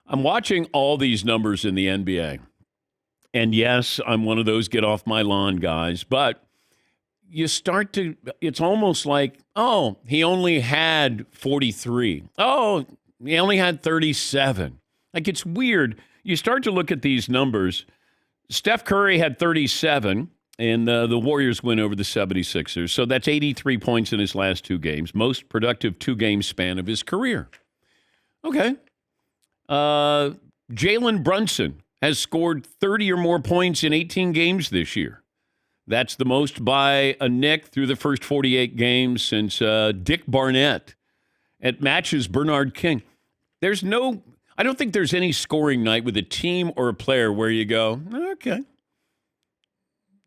I'm watching all these numbers in the NBA. And yes, I'm one of those get off my lawn guys, but it's almost like, oh, he only had 43. Oh, he only had 37. Like, it's weird. You start to look at these numbers. Steph Curry had 37, and the Warriors win over the 76ers. So that's 83 points in his last two games, most productive two-game span of his career. Okay. Jalen Brunson has scored 30 or more points in 18 games this year. That's the most by a Knick through the first 48 games since Dick Barnett. It matches Bernard King. I don't think there's any scoring night with a team or a player where you go, okay.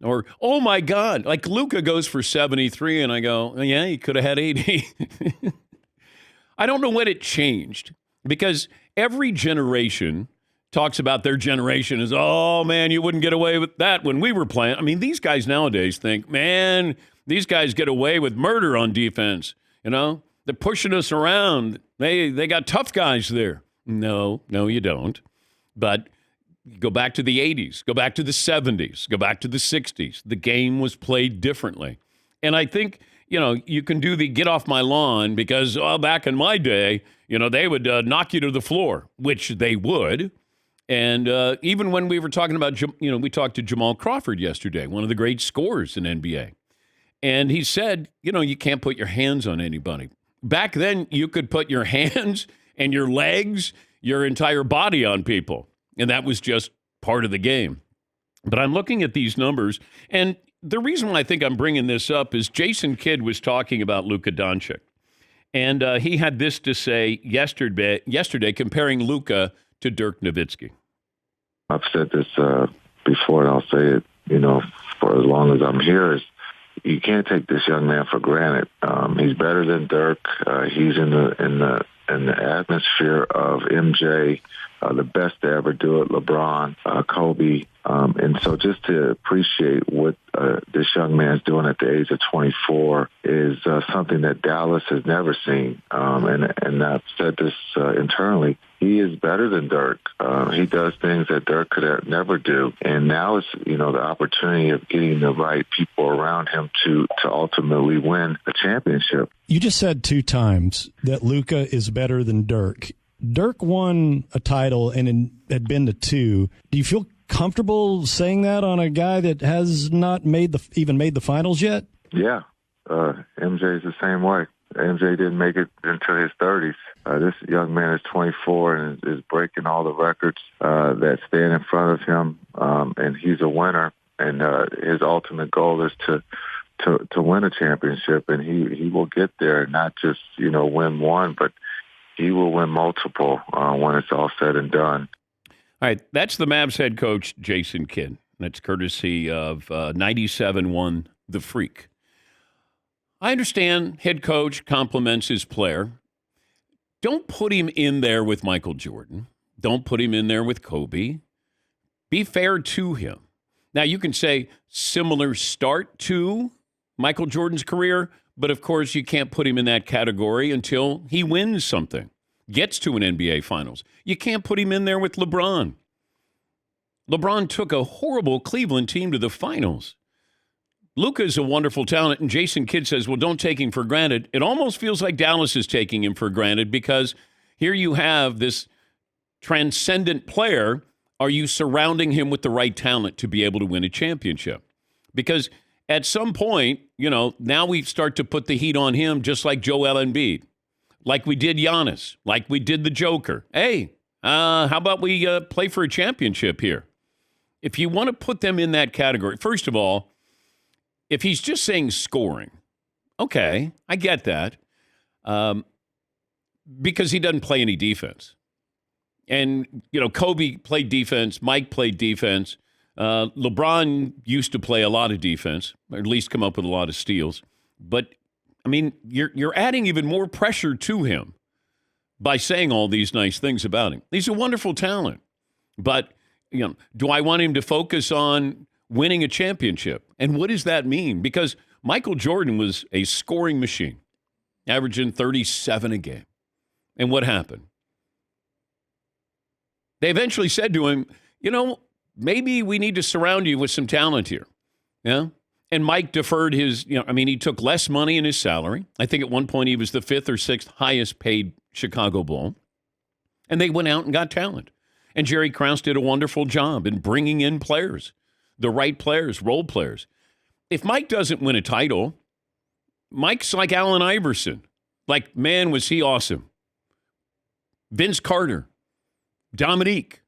Or, oh my God, like Luka goes for 73 and I go, yeah, he could have had 80. I don't know when it changed because every generation talks about their generation as, oh, man, you wouldn't get away with that when we were playing. I mean, these guys nowadays think, man, these guys get away with murder on defense. You know, they're pushing us around. They got tough guys there. No, you don't. But go back to the 80s, go back to the 70s, go back to the 60s. The game was played differently. And I think, you can do the get off my lawn because back in my day, they would knock you to the floor, which they would. And even when we were talking about, we talked to Jamal Crawford yesterday, one of the great scorers in NBA. And he said, you can't put your hands on anybody. Back then, you could put your hands and your legs, your entire body on people. And that was just part of the game. But I'm looking at these numbers. And the reason why I think I'm bringing this up is Jason Kidd was talking about Luka Doncic. And he had this to say yesterday comparing Luka to Dirk Nowitzki. I've said this before, and I'll say it, for as long as I'm here, is you can't take this young man for granted. He's better than Dirk. He's in the atmosphere of MJ, the best to ever do it, LeBron, Kobe. And so just to appreciate what this young man's doing at the age of 24 is something that Dallas has never seen. And I've said this internally. He is better than Dirk. He does things that Dirk could never do. And now it's, the opportunity of getting the right people around him to ultimately win a championship. You just said 2 times that Luka is better than Dirk. Dirk won a title and had been to 2. Do you feel comfortable saying that on a guy that has not even made the finals yet? Yeah. MJ's the same way. MJ didn't make it into his 30s. This young man is 24 and is breaking all the records that stand in front of him, and he's a winner. And his ultimate goal is to win a championship, and he will get there. Not just win one, but he will win multiple when it's all said and done. All right, that's the Mavs head coach Jason Kidd. That's courtesy of 97.1 The Freak. I understand head coach compliments his player. Don't put him in there with Michael Jordan. Don't put him in there with Kobe. Be fair to him. Now, you can say similar start to Michael Jordan's career, but of course you can't put him in that category until he wins something, gets to an NBA Finals. You can't put him in there with LeBron. LeBron took a horrible Cleveland team to the finals. Luka is a wonderful talent, and Jason Kidd says, well, don't take him for granted. It almost feels like Dallas is taking him for granted because here you have this transcendent player. Are you surrounding him with the right talent to be able to win a championship? Because at some point, now we start to put the heat on him just like Joel Embiid, like we did Giannis, like we did the Joker. Hey, how about we play for a championship here? If you want to put them in that category, first of all, if he's just saying scoring, okay, I get that, because he doesn't play any defense. And, Kobe played defense, Mike played defense, LeBron used to play a lot of defense, or at least come up with a lot of steals. But, I mean, you're adding even more pressure to him by saying all these nice things about him. He's a wonderful talent. But, do I want him to focus on winning a championship? And what does that mean? Because Michael Jordan was a scoring machine, averaging 37 a game. And what happened? They eventually said to him, maybe we need to surround you with some talent here. Yeah. And Mike deferred his, he took less money in his salary. I think at one point he was the 5th or 6th highest paid Chicago Bull. And they went out and got talent. And Jerry Krause did a wonderful job in bringing in players, the right players, role players. If Mike doesn't win a title, Mike's like Allen Iverson. Like, man, was he awesome. Vince Carter, Dominique.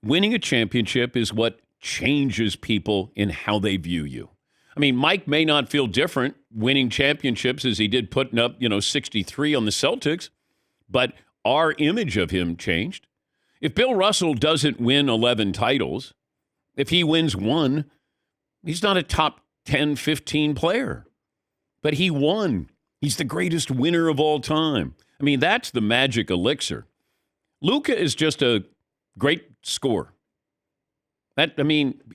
Winning a championship is what changes people in how they view you. I mean, Mike may not feel different winning championships as he did putting up, 63 on the Celtics, but our image of him changed. If Bill Russell doesn't win 11 titles, if he wins one, he's not a top 10, 15 player. But he won. He's the greatest winner of all time. I mean, that's the magic elixir. Luka is just a great scorer.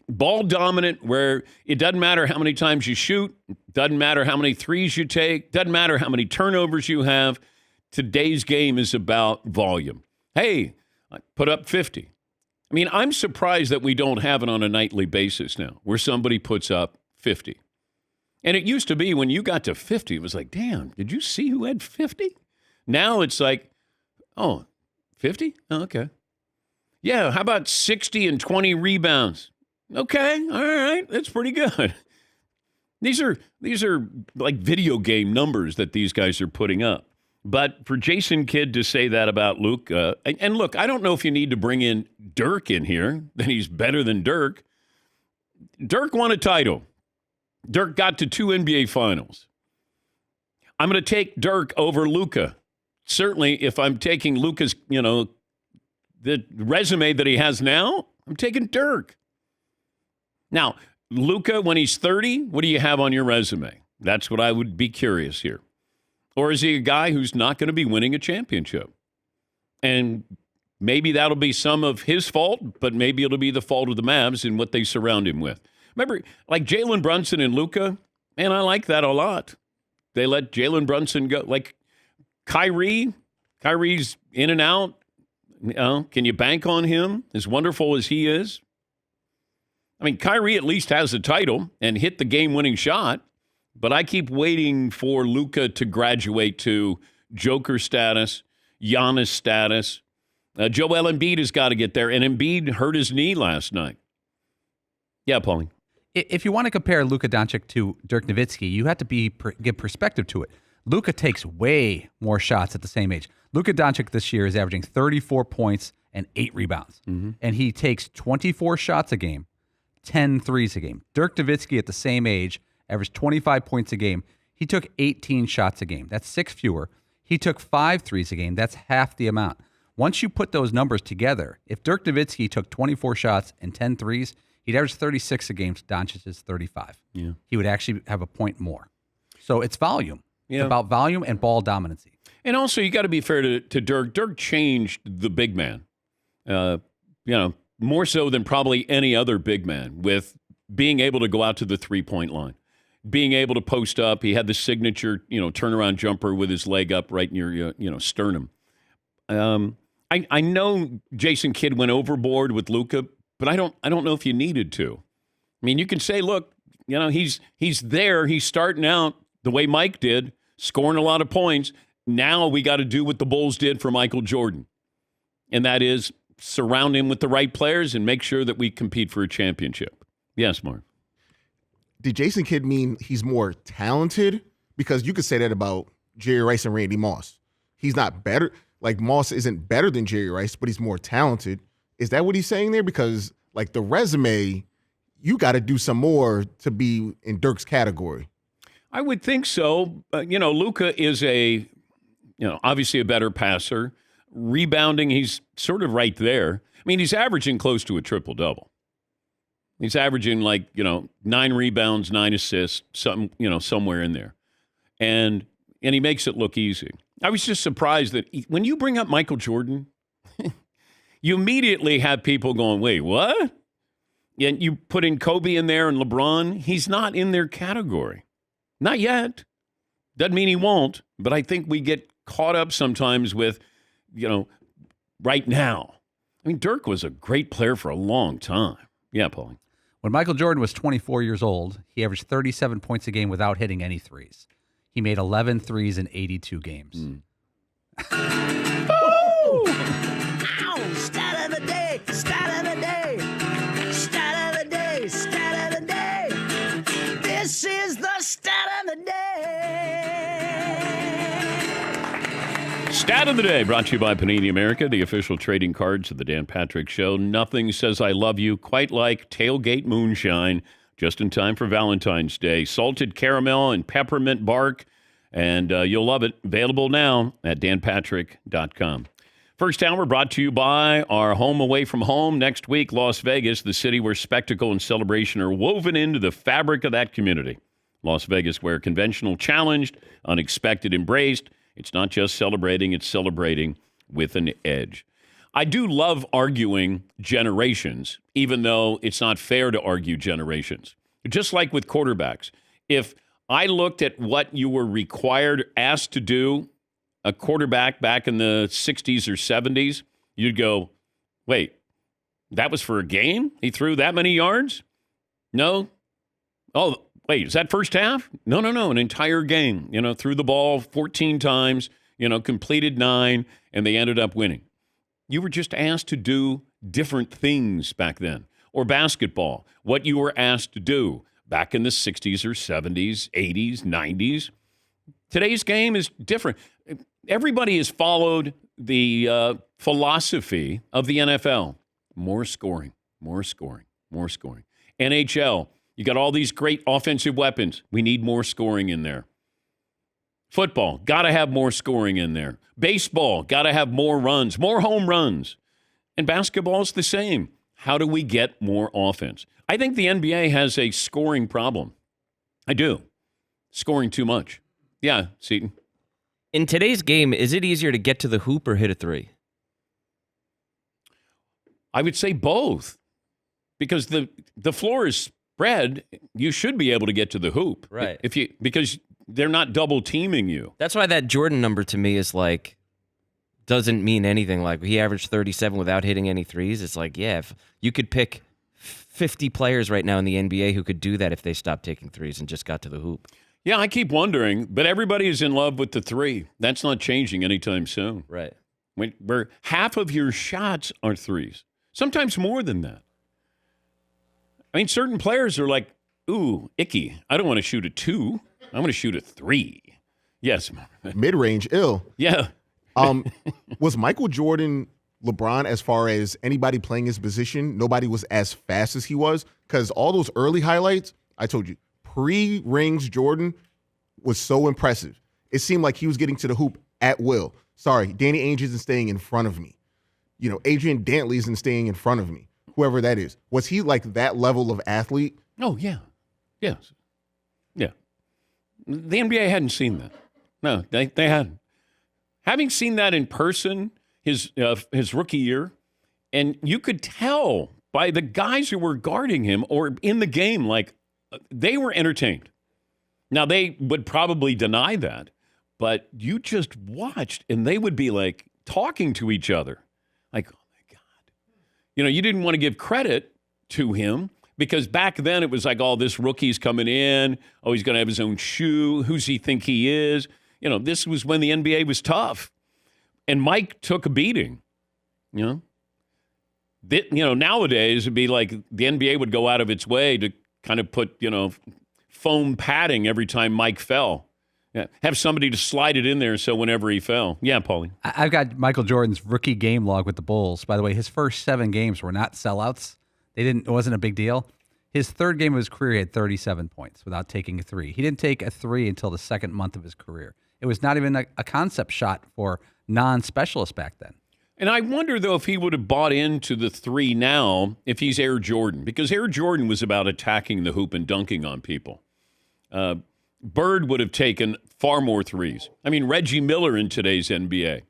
Ball dominant where it doesn't matter how many times you shoot, doesn't matter how many threes you take, doesn't matter how many turnovers you have. Today's game is about volume. Hey, I put up 50. I'm surprised that we don't have it on a nightly basis now where somebody puts up 50. And it used to be when you got to 50, it was like, damn, did you see who had 50? Now it's like, 50? Oh, okay. Yeah, how about 60 and 20 rebounds? Okay, all right, that's pretty good. These are like video game numbers that these guys are putting up. But for Jason Kidd to say that about Luke, and look, I don't know if you need to bring in Dirk in here, that he's better than Dirk. Dirk won a title. Dirk got to 2 NBA finals. I'm going to take Dirk over Luka. Certainly, if I'm taking Luka's, the resume that he has now, I'm taking Dirk. Now, Luka, when he's 30, what do you have on your resume? That's what I would be curious here. Or is he a guy who's not going to be winning a championship? And maybe that'll be some of his fault, but maybe it'll be the fault of the Mavs and what they surround him with. Remember, like Jalen Brunson and Luka, man, I like that a lot. They let Jalen Brunson go. Like Kyrie's in and out. Can you bank on him, as wonderful as he is? Kyrie at least has a title and hit the game-winning shot, but I keep waiting for Luka to graduate to Joker status, Giannis status. Joel Embiid has got to get there, and Embiid hurt his knee last night. Yeah, Paulie. If you want to compare Luka Doncic to Dirk Nowitzki, you have to give perspective to it. Luka takes way more shots at the same age. Luka Doncic this year is averaging 34 points and 8 rebounds. Mm-hmm. And he takes 24 shots a game, 10 threes a game. Dirk Nowitzki at the same age averaged 25 points a game. He took 18 shots a game. That's 6 fewer. He took 5 threes a game. That's half the amount. Once you put those numbers together, if Dirk Nowitzki took 24 shots and 10 threes, he'd average 36 a game. Doncic's 35. Yeah. He would actually have a point more. So it's volume. Yeah. It's about volume and ball dominancy. And also, you got to be fair to Dirk. Dirk changed the big man, more so than probably any other big man, with being able to go out to the three-point line, being able to post up. He had the signature, turnaround jumper with his leg up right near, sternum. I know Jason Kidd went overboard with Luka, but I don't know if you needed to. You can say, look, he's there. He's starting out the way Mike did, scoring a lot of points. Now we got to do what the Bulls did for Michael Jordan, and that is surround him with the right players and make sure that we compete for a championship. Yes, Mark. Did Jason Kidd mean he's more talented? Because you could say that about Jerry Rice and Randy Moss. He's not better. Like, Moss isn't better than Jerry Rice, but he's more talented. Is that what he's saying there? Because, like, the resume, you got to do some more to be in Dirk's category. I would think so. Luka is obviously a better passer. Rebounding, he's sort of right there. He's averaging close to a triple-double. He's averaging 9 rebounds, 9 assists, somewhere in there. And he makes it look easy. I was just surprised that when you bring up Michael Jordan, you immediately have people going, wait, what? And you put in Kobe in there and LeBron, he's not in their category. Not yet. Doesn't mean he won't, but I think we get caught up sometimes with, right now. I mean, Dirk was a great player for a long time. Yeah, Paulie. When Michael Jordan was 24 years old, he averaged 37 points a game without hitting any threes. He made 11 threes in 82 games. Stat of the day, stat of the day, stat of the day, stat of the day. This is the stat of the day. Stat of the day brought to you by Panini America, the official trading cards of the Dan Patrick Show. Nothing says I love you quite like tailgate moonshine, just in time for Valentine's Day. Salted caramel and peppermint bark, and you'll love it. Available now at danpatrick.com. First hour brought to you by our home away from home. Next week, Las Vegas, the city where spectacle and celebration are woven into the fabric of that community. Las Vegas, where conventional challenged, unexpected embraced. It's not just celebrating, it's celebrating with an edge. I do love arguing generations, even though it's not fair to argue generations. Just like with quarterbacks. If I looked at what you were asked to do, a quarterback back in the 60s or 70s, you'd go, wait, that was for a game? He threw that many yards? No. Oh, wait, is that first half? No, an entire game. Threw the ball 14 times, completed 9, and they ended up winning. You were just asked to do different things back then. Or basketball, what you were asked to do back in the 60s or 70s, 80s, 90s. Today's game is different. Everybody has followed the philosophy of the NFL. More scoring, more scoring, more scoring. NHL, you got all these great offensive weapons. We need more scoring in there. Football, got to have more scoring in there. Baseball, got to have more runs, more home runs. And basketball is the same. How do we get more offense? I think the NBA has a scoring problem. I do. Scoring too much. Yeah, Seton. In today's game, is it easier to get to the hoop or hit a three? I would say both. Because the floor is spread, you should be able to get to the hoop. Right. Because they're not double teaming you. That's why that Jordan number to me is doesn't mean anything. Like, he averaged 37 without hitting any threes. It's like, yeah, if you could pick 50 players right now in the NBA who could do that if they stopped taking threes and just got to the hoop. Yeah, I keep wondering, but everybody is in love with the three. That's not changing anytime soon. Right. Where half of your shots are threes, sometimes more than that. I mean, certain players are like, ooh, icky. I don't want to shoot a 2. I want to shoot a 3. Yes. Mid-range, ill. Yeah. Was Michael Jordan LeBron as far as anybody playing his position? Nobody was as fast as he was? Because all those early highlights, I told you, pre-rings Jordan was so impressive. It seemed like he was getting to the hoop at will. Sorry, Danny Ainge isn't staying in front of me. Adrian Dantley isn't staying in front of me. Whoever that is. Was he like that level of athlete? Oh, yeah. Yes. Yeah. The NBA hadn't seen that. No, they hadn't. Having seen that in person, his rookie year, and you could tell by the guys who were guarding him or in the game, like, they were entertained. Now, they would probably deny that, but you just watched, and they would be, like, talking to each other. Like, oh, my God. You didn't want to give credit to him because back then it was like, oh, this rookie's coming in. Oh, he's going to have his own shoe. Who's he think he is? This was when the NBA was tough. And Mike took a beating, Nowadays it'd be like the NBA would go out of its way to kind of put, foam padding every time Mike fell. Yeah. Have somebody to slide it in there so whenever he fell. Yeah, Paulie. I've got Michael Jordan's rookie game log with the Bulls. By the way, his first 7 games were not sellouts. It wasn't a big deal. His third game of his career, he had 37 points without taking a 3. He didn't take a 3 until the second month of his career. It was not even a concept shot for non-specialists back then. And I wonder, though, if he would have bought into the 3 now if he's Air Jordan, because Air Jordan was about attacking the hoop and dunking on people. Bird would have taken far more 3s. I mean, Reggie Miller in today's NBA,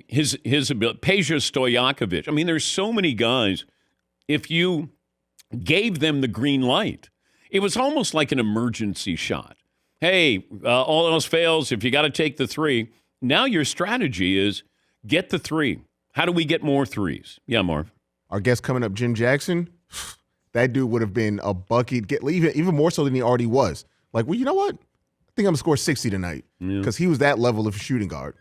his ability, Peja Stojakovic. I mean, there's so many guys. If you gave them the green light, it was almost like an emergency shot. Hey, all else fails, if you got to take the 3, now your strategy is get the 3. How do we get more threes? Yeah, Marv. Our guest coming up, Jim Jackson, that dude would have been a bucket, even more so than he already was. Like, well, you know what? I think I'm going to score 60 tonight because he was that level of shooting guard.